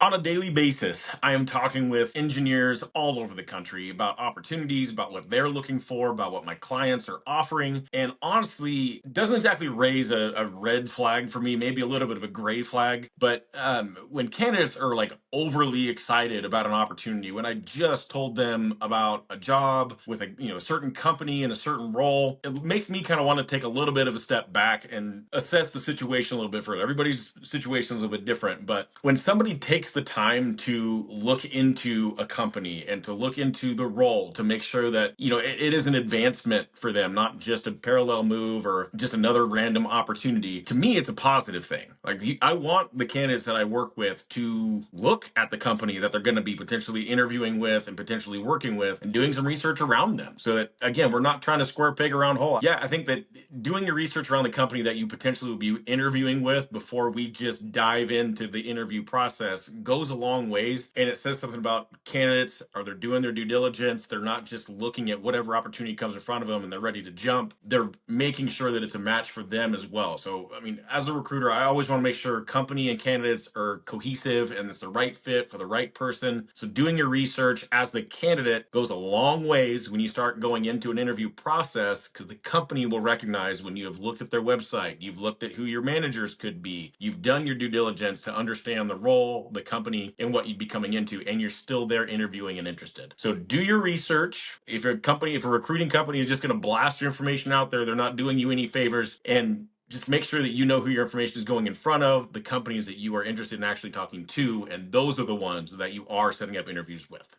On a daily basis, I am talking with engineers all over the country about opportunities, about what they're looking for, about what my clients are offering. And honestly, it doesn't exactly raise a red flag for me, maybe a little bit of a gray flag. But when candidates are like overly excited about an opportunity, when I just told them about a job with a certain company and a certain role, it makes me kind of want to take a little bit of a step back and assess the situation a little bit further. Everybody's situation is a little bit different, but when somebody takes the time to look into a company and to look into the role to make sure that it is an advancement for them, not just a parallel move or just another random opportunity, to me it's a positive thing. Like, I want the candidates that I work with to look at the company that they're going to be potentially interviewing with and potentially working with and doing some research around them, so that again, we're not trying to square peg around hole. Yeah, I think that doing your research around the company that you potentially will be interviewing with before we just dive into the interview process goes a long ways. And it says something about candidates. Are they doing their due diligence? They're not just looking at whatever opportunity comes in front of them and they're ready to jump. They're making sure that it's a match for them as well. So, I mean, as a recruiter, I always want to make sure company and candidates are cohesive and it's the right fit for the right person. So doing your research as the candidate goes a long ways when you start going into an interview process, because the company will recognize when you have looked at their website, you've looked at who your managers could be, you've done your due diligence to understand the role, the company, and what you'd be coming into, and you're still there interviewing and interested. So do your research. If a recruiting company is just going to blast your information out there, they're not doing you any favors. And just make sure that you know who your information is going in front of, the companies that you are interested in actually talking to, and those are the ones that you are setting up interviews with.